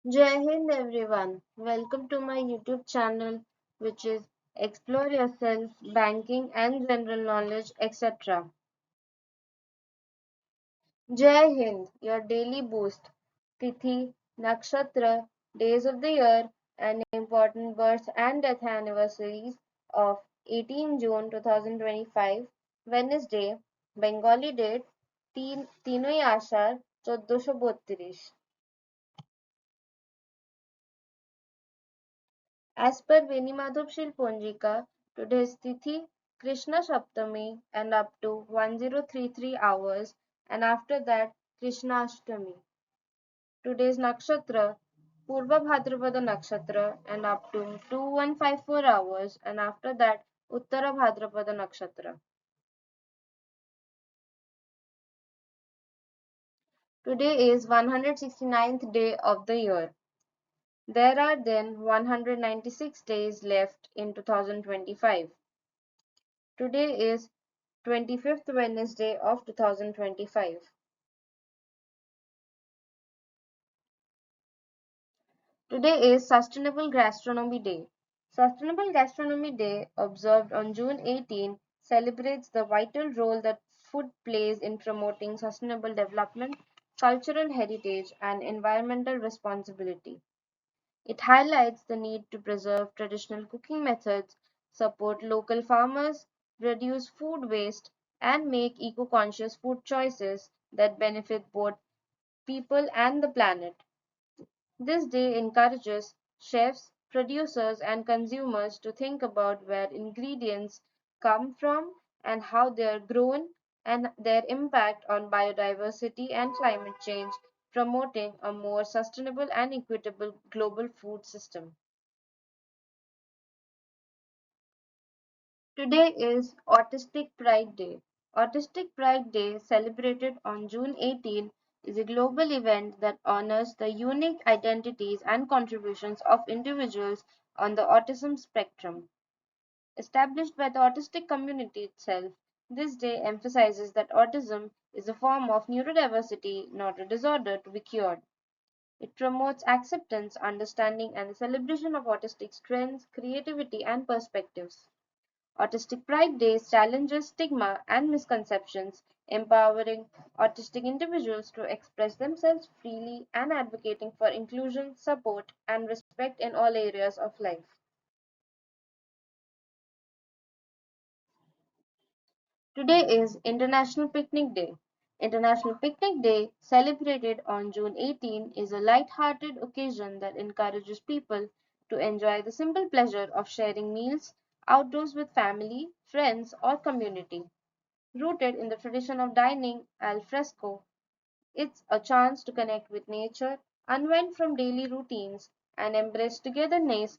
Jai Hind everyone. Welcome to my YouTube channel, which is Explore Yourself, Banking and General Knowledge, etc. Jai Hind, your daily boost. Tithi, Nakshatra, days of the year, and important birth and death anniversaries of 18 June 2025, Wednesday, Bengali date 3 Aashar 1432. As per Benimadhab Shil Panjika, today's Tithi, Krishna Saptami and up to 1033 hours, and after that Krishna Ashtami. Today's Nakshatra, Purba Bhadrapada Nakshatra and up to 2154 hours, and after that Uttara Bhadrapada Nakshatra. Today is 169th day of the year. There are then 196 days left in 2025. Today is 25th Wednesday of 2025. Today is Sustainable Gastronomy Day. Sustainable Gastronomy Day, observed on June 18, celebrates the vital role that food plays in promoting sustainable development, cultural heritage, and environmental responsibility. It highlights the need to preserve traditional cooking methods, support local farmers, reduce food waste, and make eco conscious food choices that benefit both people and the planet. This day encourages chefs, producers, and consumers to think about where ingredients come from and how they are grown and their impact on biodiversity and climate change, promoting a more sustainable and equitable global food system. Today is Autistic Pride Day. Autistic Pride Day, celebrated on June 18, is a global event that honors the unique identities and contributions of individuals on the autism spectrum. Established by the autistic community itself, this day emphasizes that autism is a form of neurodiversity, not a disorder to be cured. It promotes acceptance, understanding, and the celebration of autistic strengths, creativity, and perspectives. Autistic Pride Day challenges stigma and misconceptions, empowering autistic individuals to express themselves freely and advocating for inclusion, support, and respect in all areas of life. Today is International Picnic Day. International Picnic Day, celebrated on June 18, is a light-hearted occasion that encourages people to enjoy the simple pleasure of sharing meals outdoors with family, friends, or community. Rooted in the tradition of dining al fresco, it's a chance to connect with nature, unwind from daily routines, and embrace togetherness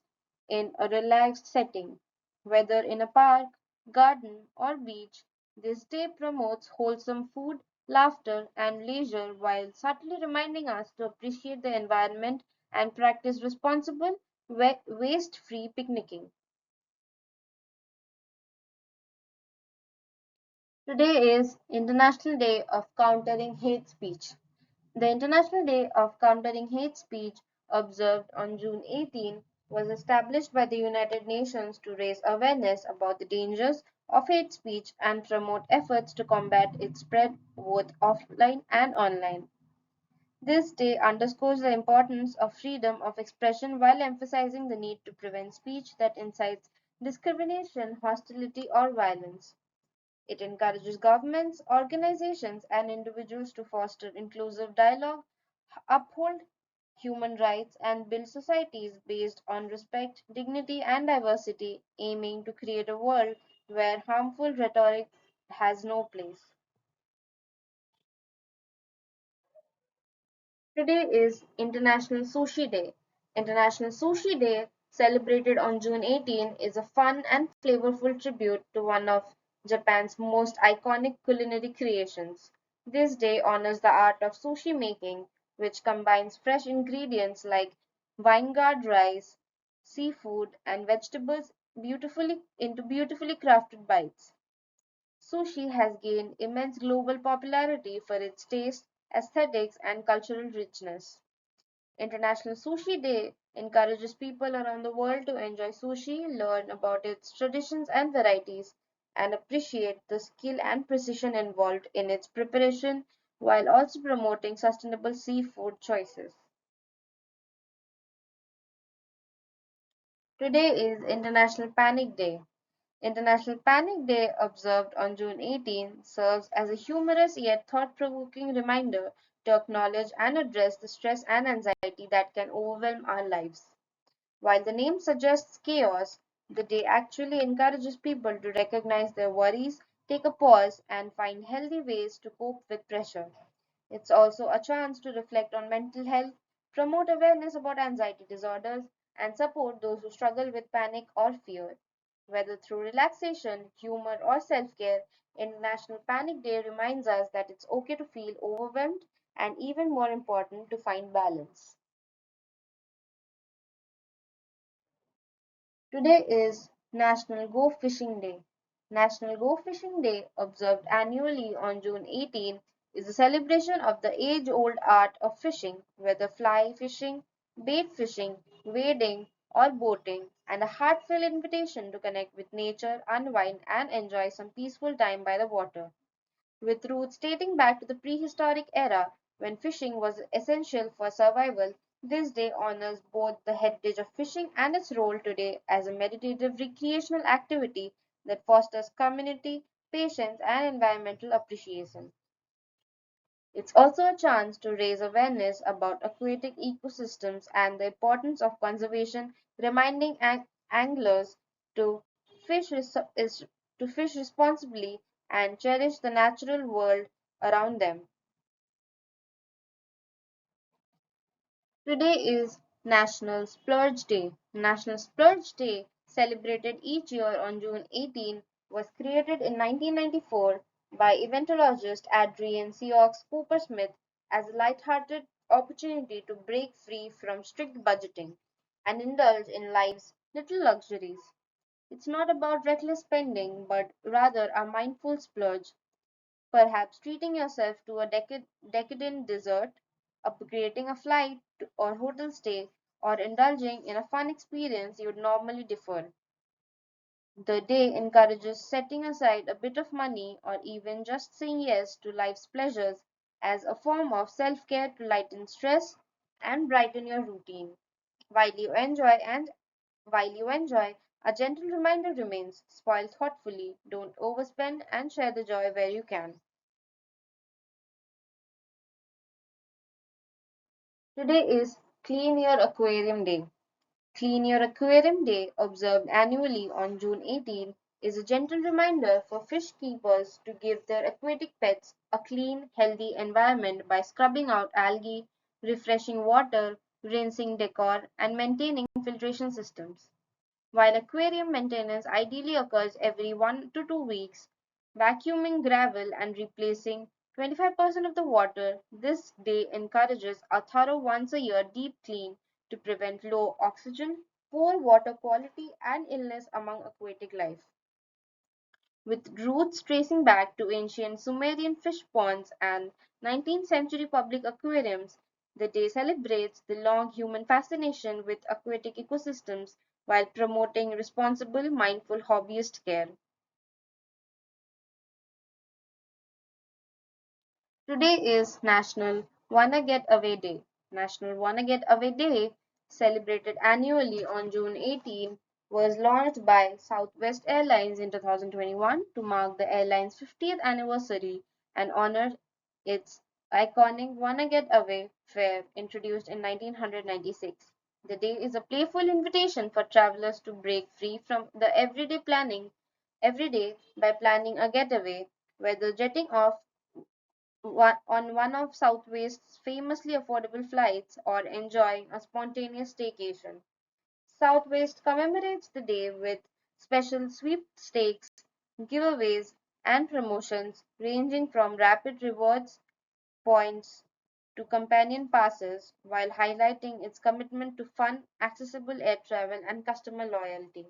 in a relaxed setting. Whether in a park, garden, or beach, this day promotes wholesome food, laughter, and leisure while subtly reminding us to appreciate the environment and practice responsible, waste free picnicking. Today is International Day of Countering Hate Speech. The International Day of Countering Hate Speech, observed on June 18, was established by the United Nations to raise awareness about the dangers of hate speech and promote efforts to combat its spread both offline and online. This day underscores the importance of freedom of expression while emphasizing the need to prevent speech that incites discrimination, hostility, or violence. It encourages governments, organizations, and individuals to foster inclusive dialogue, uphold human rights, and build societies based on respect, dignity, and diversity, aiming to create a world where harmful rhetoric has no place. Today is International Sushi Day. International Sushi Day, celebrated on June 18, is a fun and flavorful tribute to one of Japan's most iconic culinary creations. This day honors the art of sushi making, which combines fresh ingredients like vinegard rice, seafood, and vegetables beautifully into beautifully crafted bites. Sushi has gained immense global popularity for its taste, aesthetics, and cultural richness. International Sushi Day encourages people around the world to enjoy sushi, learn about its traditions and varieties, and appreciate the skill and precision involved in its preparation while also promoting sustainable seafood choices. Today is International Panic Day. International Panic Day, observed on June 18, serves as a humorous yet thought provoking reminder to acknowledge and address the stress and anxiety that can overwhelm our lives. While the name suggests chaos, the day actually encourages people to recognize their worries, take a pause, and find healthy ways to cope with pressure. It's also a chance to reflect on mental health, promote awareness about anxiety disorders, and support those who struggle with panic or fear. Whether through relaxation, humor, or self care, International Panic Day reminds us that it's okay to feel overwhelmed and, even more important, to find balance. Today is National Go Fishing Day. National Go Fishing Day, observed annually on June 18, is a celebration of the age old art of fishing, whether fly fishing, bait fishing, wading, or boating, and a heartfelt invitation to connect with nature, unwind, and enjoy some peaceful time by the water. With roots dating back to the prehistoric era when fishing was essential for survival, this day honors both the heritage of fishing and its role today as a meditative recreational activity that fosters community, patience, and environmental appreciation. It's also a chance to raise awareness about aquatic ecosystems and the importance of conservation, reminding anglers to fish, to fish responsibly and cherish the natural world around them. Today is National Splurge Day. National Splurge Day, celebrated each year on June 18, was created in 1994 by eventologist Adrian Sioux Cooper Smith as a light-hearted opportunity to break free from strict budgeting and indulge in life's little luxuries. It's not about reckless spending, but rather a mindful splurge. Perhaps treating yourself to a decadent dessert, upgrading a flight or hotel stay, or indulging in a fun experience you'd normally defer. The day encourages setting aside a bit of money or even just saying yes to life's pleasures as a form of self care to lighten stress and brighten your routine. While you enjoy and while you enjoy, a gentle reminder remains: spoil thoughtfully, don't overspend, and share the joy where you can. Today is Clean Your Aquarium Day. Clean Your Aquarium Day, observed annually on June 18, is a gentle reminder for fish keepers to give their aquatic pets a clean, healthy environment by scrubbing out algae, refreshing water, rinsing decor, and maintaining filtration systems. While aquarium maintenance ideally occurs every 1 to 2 weeks, vacuuming gravel and replacing 25% of the water, this day encourages a thorough once a year deep clean to prevent low oxygen, poor water quality, and illness among aquatic life. With roots tracing back to ancient Sumerian fish ponds and 19th century public aquariums, the day celebrates the long human fascination with aquatic ecosystems while promoting responsible, mindful hobbyist care. Today is National Wanna Get Away Day. National Wanna Get Away Day, celebrated annually on June 18, was launched by Southwest Airlines in 2021 to mark the airline's 50th anniversary and honor its iconic Wanna Get Away fare introduced in 1996. The day is a playful invitation for travelers to break free from the every day by planning a getaway, whether jetting off on one of Southwest's famously affordable flights or enjoying a spontaneous staycation. Southwest commemorates the day with special sweepstakes, giveaways, and promotions ranging from rapid rewards points to companion passes, while highlighting its commitment to fun, accessible air travel, and customer loyalty.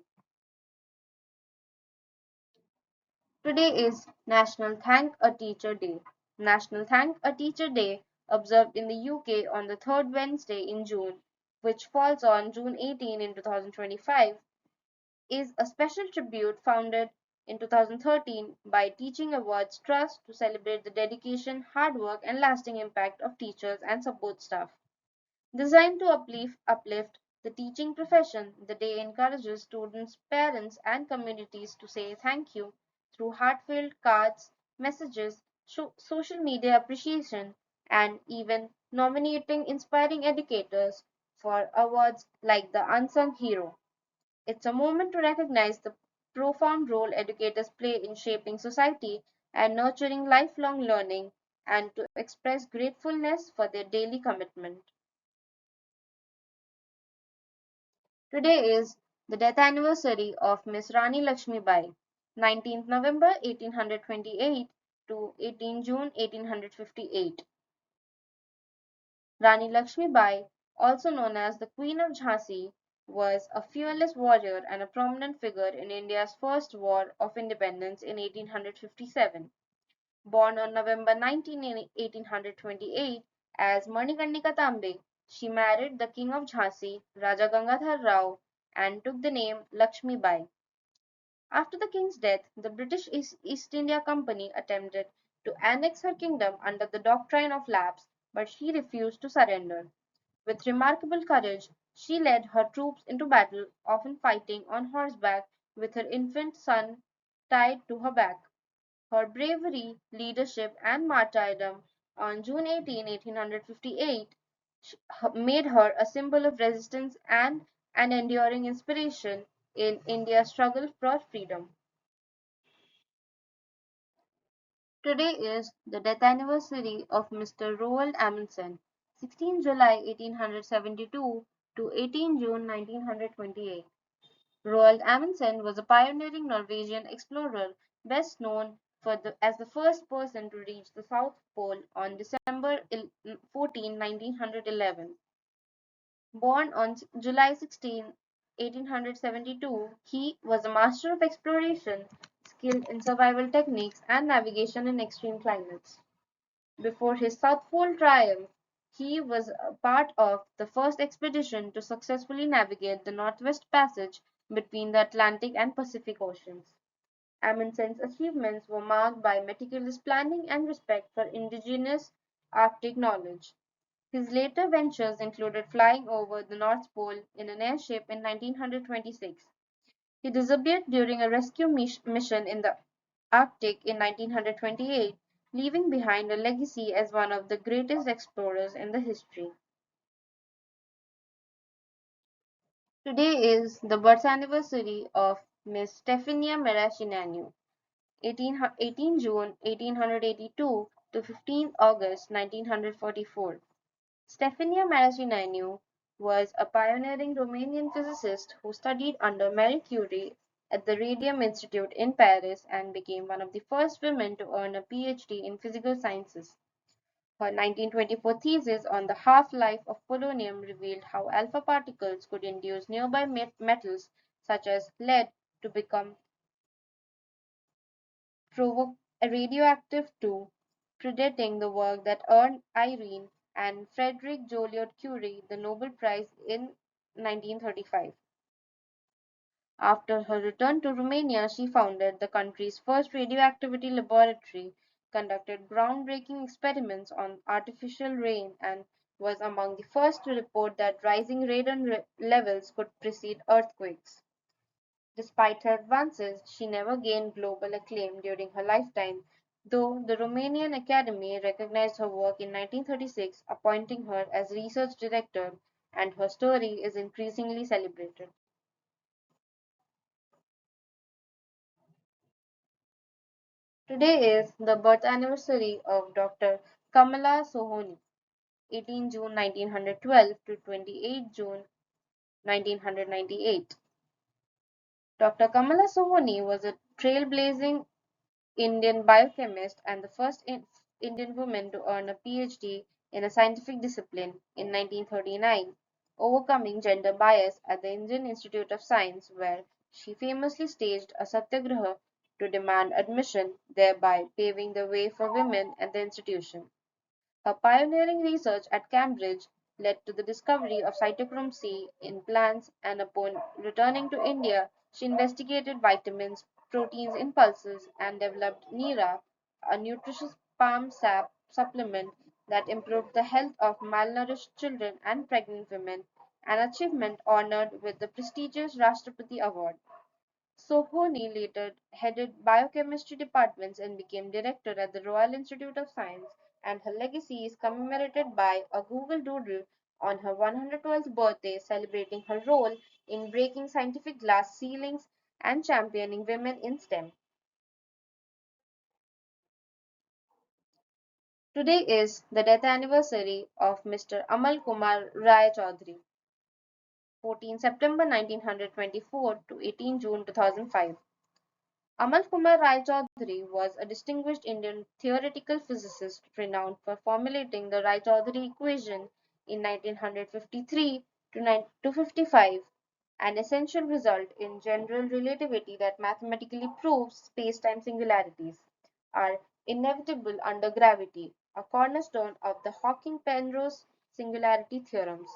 Today is National Thank a Teacher Day. National Thank a Teacher Day, observed in the UK on the third Wednesday in June, which falls on June 18 in 2025, is a special tribute founded in 2013 by Teaching Awards Trust to celebrate the dedication, hard work, and lasting impact of teachers and support staff. Designed to uplift the teaching profession, the day encourages students, parents, and communities to say thank you through heartfelt cards, messages, social media appreciation, and even nominating inspiring educators for awards like the Unsung Hero. It's a moment to recognize the profound role educators play in shaping society and nurturing lifelong learning, and to express gratefulness for their daily commitment. Today is the death anniversary of Miss Rani Lakshmibai, 19th November 1828 to 18 June 1858. Rani Lakshmibai, also known as the Queen of Jhansi, was a fearless warrior and a prominent figure in India's first war of independence in 1857. Born on November 19, 1828 as Manikarnika Tambe, she married the King of Jhansi, Raja Gangadhar Rao, and took the name Lakshmi Bai. After the king's death, the British East India Company attempted to annex her kingdom under the doctrine of lapse, but she refused to surrender. With remarkable courage, she led her troops into battle, often fighting on horseback with her infant son tied to her back. Her bravery, leadership, and martyrdom on June 18, 1858 made her a symbol of resistance and an enduring inspiration in India's struggle for freedom. Today is the death anniversary of Mr. Roald Amundsen, 16 July 1872 to 18 June 1928. Roald Amundsen was a pioneering Norwegian explorer, best known as the first person to reach the South Pole on December 14, 1911. Born on July 16, 1872, he was a master of exploration, skilled in survival techniques and navigation in extreme climates. Before his South Pole triumph, he was a part of the first expedition to successfully navigate the Northwest Passage between the Atlantic and Pacific Oceans. Amundsen's achievements were marked by meticulous planning and respect for indigenous Arctic knowledge. His later ventures included flying over the North Pole in an airship in 1926. He disappeared during a rescue mission in the Arctic in 1928, leaving behind a legacy as one of the greatest explorers in the history. Today is the birth anniversary of Miss Stefania Maraschinanu, 18 June 1882 to 15 August 1944. Stefania Maraschinanu was a pioneering Romanian physicist who studied under Marie Curie at the Radium Institute in Paris and became one of the first women to earn a PhD in physical sciences. Her 1924 thesis on the half-life of polonium revealed how alpha particles could induce nearby metals such as lead to become radioactive too, predating the work that earned Irene and Frederick Joliot-Curie the Nobel Prize in 1935. After her return to Romania, she founded the country's first radioactivity laboratory, conducted groundbreaking experiments on artificial rain, and was among the first to report that rising radon levels could precede earthquakes. Despite her advances, she never gained global acclaim during her lifetime, though the Romanian Academy recognized her work in 1936, appointing her as research director, and her story is increasingly celebrated. Today is the birth anniversary of Dr. Kamala Sohoni, 18 June 1912 to 28 June 1998. Dr. Kamala Sohoni was a trailblazing Indian biochemist and the first Indian woman to earn a PhD in a scientific discipline in 1939, overcoming gender bias at the Indian Institute of Science, where she famously staged a satyagraha to demand admission, thereby paving the way for women at the institution. Her pioneering research at Cambridge led to the discovery of cytochrome C in plants, and upon returning to India, she investigated vitamins, proteins in pulses, and developed Nira, a nutritious palm sap supplement that improved the health of malnourished children and pregnant women, an achievement honored with the prestigious Rashtrapati Award. Sohoni later headed biochemistry departments and became director at the Royal Institute of Science, and her legacy is commemorated by a Google Doodle on her 112th birthday celebrating her role in breaking scientific glass ceilings and championing women in STEM. Today is the death anniversary of Mr. Amal Kumar Rai Chaudhary, 14 September 1924 to 18 June 2005. Amal Kumar Rai Chaudhary was a distinguished Indian theoretical physicist renowned for formulating the Rai-Chaudhary equation in 1953 to 55, an essential result in general relativity that mathematically proves space-time singularities are inevitable under gravity, a cornerstone of the Hawking-Penrose singularity theorems.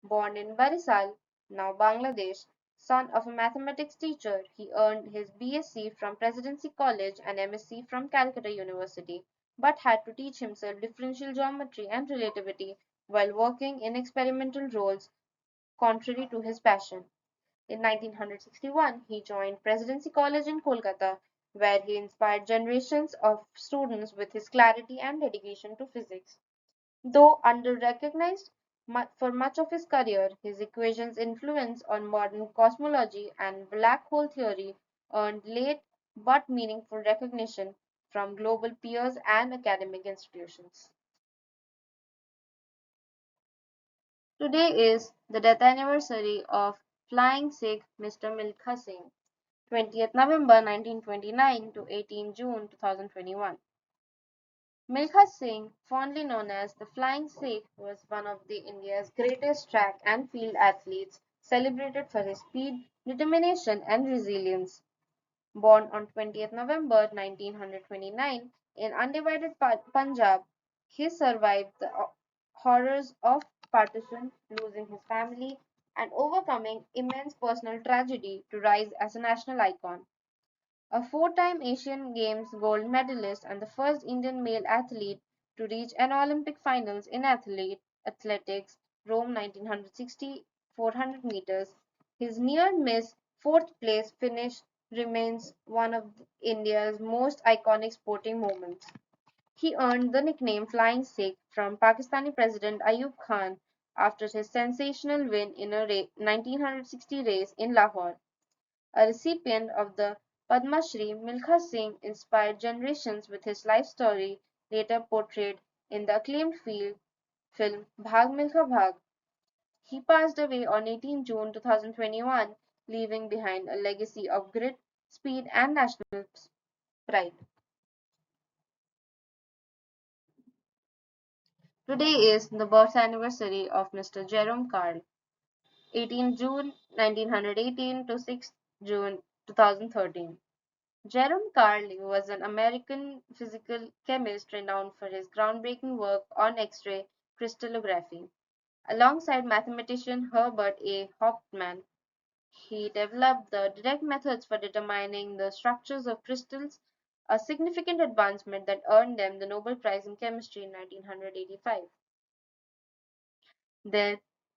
Born in Barisal, now Bangladesh, son of a mathematics teacher, he earned his BSc from Presidency College and MSc from Calcutta University, but had to teach himself differential geometry and relativity while working in experimental roles contrary to his passion. In 1961, he joined Presidency College in Kolkata, where he inspired generations of students with his clarity and dedication to physics. Though under-recognized for much of his career, his equations' influence on modern cosmology and black hole theory earned late but meaningful recognition from global peers and academic institutions. Today is the death anniversary of flying Sikh Mr. Milkha Singh, 20th November 1929 to 18 June 2021. Milkha Singh, fondly known as the Flying Sikh, was one of India's greatest track and field athletes, celebrated for his speed, determination, and resilience. Born on 20th November 1929 in undivided Punjab, he survived the horrors of partition, losing his family, and overcoming immense personal tragedy to rise as a national icon. A four-time Asian Games gold medalist and the first Indian male athlete to reach an Olympic finals in athletics, Rome 1960 400 meters, his near-miss fourth-place finish remains one of India's most iconic sporting moments. He earned the nickname Flying Sikh from Pakistani President Ayub Khan after his sensational win in a 1960 race in Lahore. A recipient of the Padma Shri, Milkha Singh inspired generations with his life story, later portrayed in the acclaimed film Bhag Milkha Bhag. He passed away on 18 June 2021, leaving behind a legacy of grit, speed, and national pride. Today is the birth anniversary of Mr. Jerome Carl, 18 June 1918 to 6 June 2013. Jerome Carl was an American physical chemist renowned for his groundbreaking work on X-ray crystallography. Alongside mathematician Herbert A. Hauptmann, he developed the direct methods for determining the structures of crystals, a significant advancement that earned them the Nobel Prize in Chemistry in 1985. Their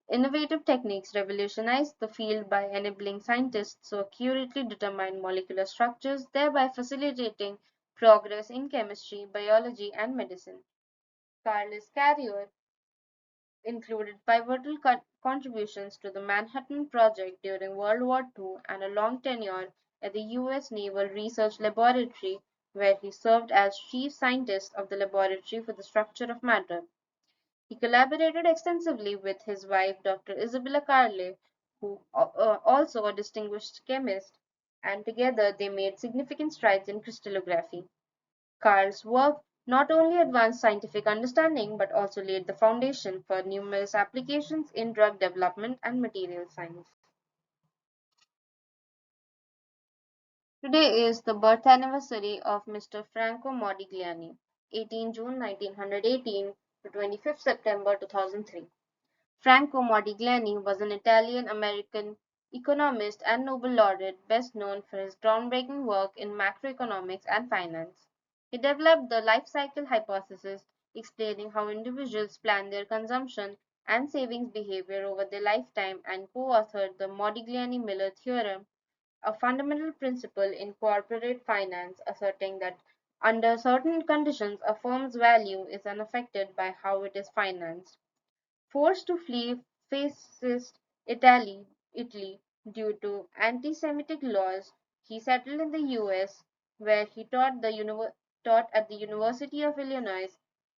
innovative techniques revolutionized the field by enabling scientists to accurately determine molecular structures, thereby facilitating progress in chemistry, biology, and medicine. Carl's career included pivotal contributions to the Manhattan Project during World War II and a long tenure at the U.S. Naval Research Laboratory, where he served as chief scientist of the Laboratory for the Structure of Matter. He collaborated extensively with his wife, Dr. Isabella Carle, who also a distinguished chemist, and together they made significant strides in crystallography. Carl's work not only advanced scientific understanding but also laid the foundation for numerous applications in drug development and material science. Today is the birth anniversary of Mr. Franco Modigliani, 18 June 1918 to 25th September 2003. Franco Modigliani was an Italian-American economist and Nobel laureate best known for his groundbreaking work in macroeconomics and finance. He developed the life cycle hypothesis, explaining how individuals plan their consumption and savings behavior over their lifetime, and co-authored the Modigliani-Miller theorem, a fundamental principle in corporate finance asserting that under certain conditions a firm's value is unaffected by how it is financed. Forced to flee fascist Italy due to anti-Semitic laws, he settled in the US, where he taught at the University of Illinois,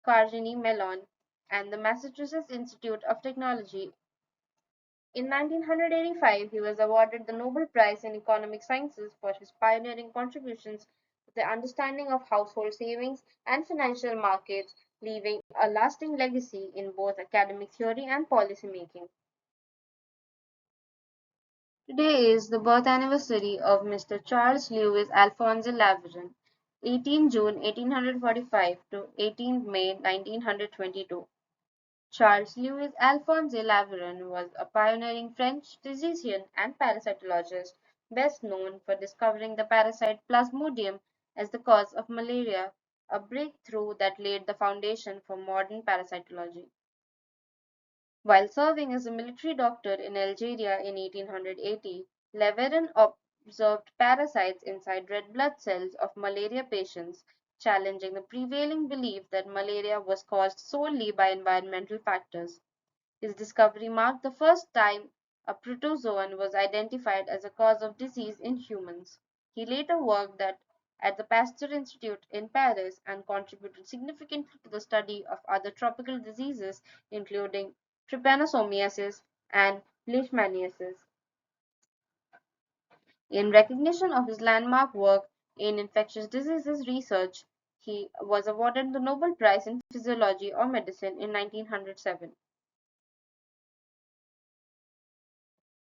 Carnegie Mellon, and the Massachusetts Institute of Technology. In 1985, he was awarded the Nobel Prize in Economic Sciences for his pioneering contributions to the understanding of household savings and financial markets, leaving a lasting legacy in both academic theory and policy making. Today is the birth anniversary of Mr. Charles Louis Alphonse Laveran, 18 June 1845 to 18 May 1922. Charles Louis Alphonse Laveran was a pioneering French physician and parasitologist, best known for discovering the parasite Plasmodium as the cause of malaria, a breakthrough that laid the foundation for modern parasitology. While serving as a military doctor in Algeria in 1880, Laveran observed parasites inside red blood cells of malaria patients, challenging the prevailing belief that malaria was caused solely by environmental factors. His discovery marked the first time a protozoan was identified as a cause of disease in humans. He later worked at the Pasteur Institute in Paris and contributed significantly to the study of other tropical diseases, including trypanosomiasis and leishmaniasis. In recognition of his landmark work in infectious diseases research, he was awarded the Nobel Prize in Physiology or Medicine in 1907.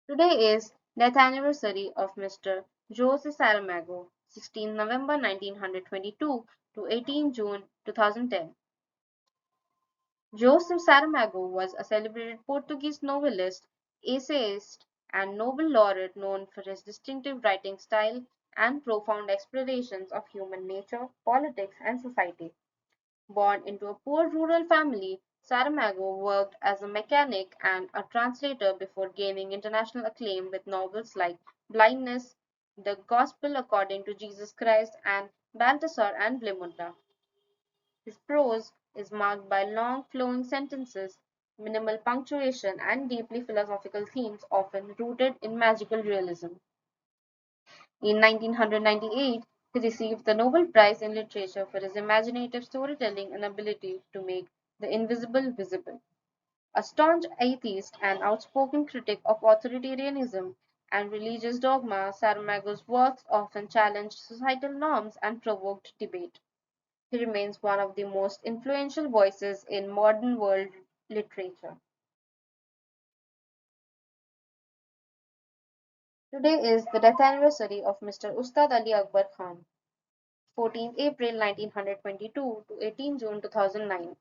Today is death anniversary of Mr. Jose Saramago, 16 November 1922 to 18 June 2010. Jose Saramago was a celebrated Portuguese novelist, essayist, and Nobel laureate known for his distinctive writing style and profound explorations of human nature, politics, and society. Born into a poor rural family, Saramago worked as a mechanic and a translator before gaining international acclaim with novels like Blindness, The Gospel According to Jesus Christ, and Balthasar and Blemunda. His prose is marked by long flowing sentences, minimal punctuation, and deeply philosophical themes often rooted in magical realism. In 1998, he received the Nobel Prize in Literature for his imaginative storytelling and ability to make the invisible visible. A staunch atheist and outspoken critic of authoritarianism and religious dogma, Saramago's works often challenged societal norms and provoked debate. He remains one of the most influential voices in modern world literature. Today is the death anniversary of Mr. Ustad Ali Akbar Khan, 14th April 1922 to 18 June 2009.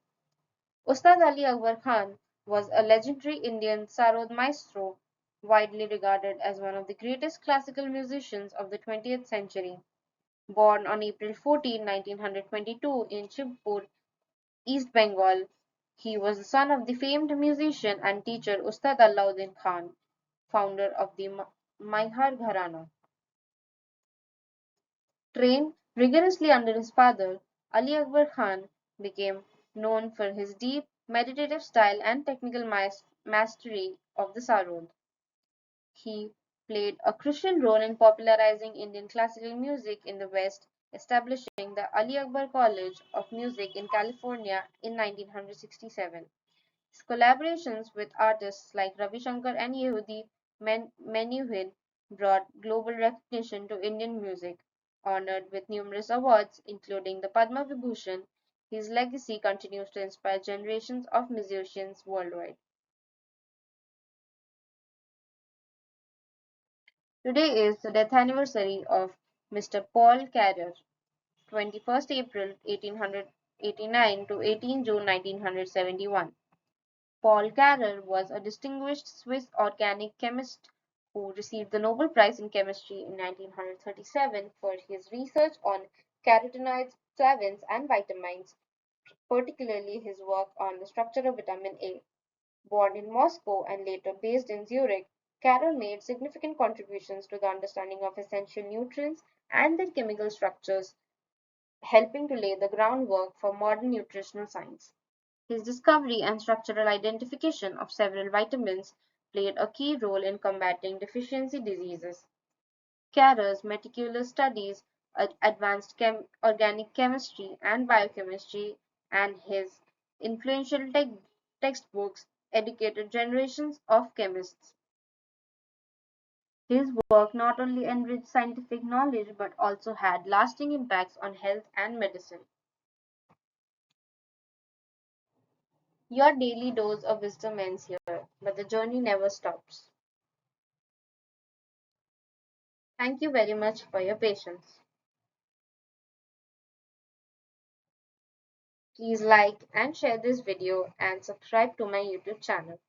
Ustad Ali Akbar Khan was a legendary Indian sarod maestro, widely regarded as one of the greatest classical musicians of the 20th century. Born on April 14, 1922 in Shibpur, East Bengal, he was the son of the famed musician and teacher Ustad Alauddin Khan, founder of the Maihar Gharana. Trained rigorously under his father, Ali Akbar Khan became known for his deep, meditative style and technical mastery of the sarod. He played a crucial role in popularizing Indian classical music in the West, establishing the Ali Akbar College of Music in California in 1967. His collaborations with artists like Ravi Shankar and Yehudi Menuhin brought global recognition to Indian music. Honored with numerous awards, including the Padma Vibhushan, his legacy continues to inspire generations of musicians worldwide. Today is the death anniversary of Mr. Paul Carrer, 21st April 1889 to 18 June 1971. Paul Carrer was a distinguished Swiss organic chemist who received the Nobel Prize in Chemistry in 1937 for his research on carotenoids, flavins, and vitamins, particularly his work on the structure of vitamin A. Born in Moscow and later based in Zurich, Carroll made significant contributions to the understanding of essential nutrients and their chemical structures, helping to lay the groundwork for modern nutritional science. His discovery and structural identification of several vitamins played a key role in combating deficiency diseases. Carrer's meticulous studies, advanced organic chemistry and biochemistry, and his influential textbooks educated generations of chemists. His work not only enriched scientific knowledge but also had lasting impacts on health and medicine. Your daily dose of wisdom ends here, but the journey never stops. Thank you very much for your patience. Please like and share this video and subscribe to my YouTube channel.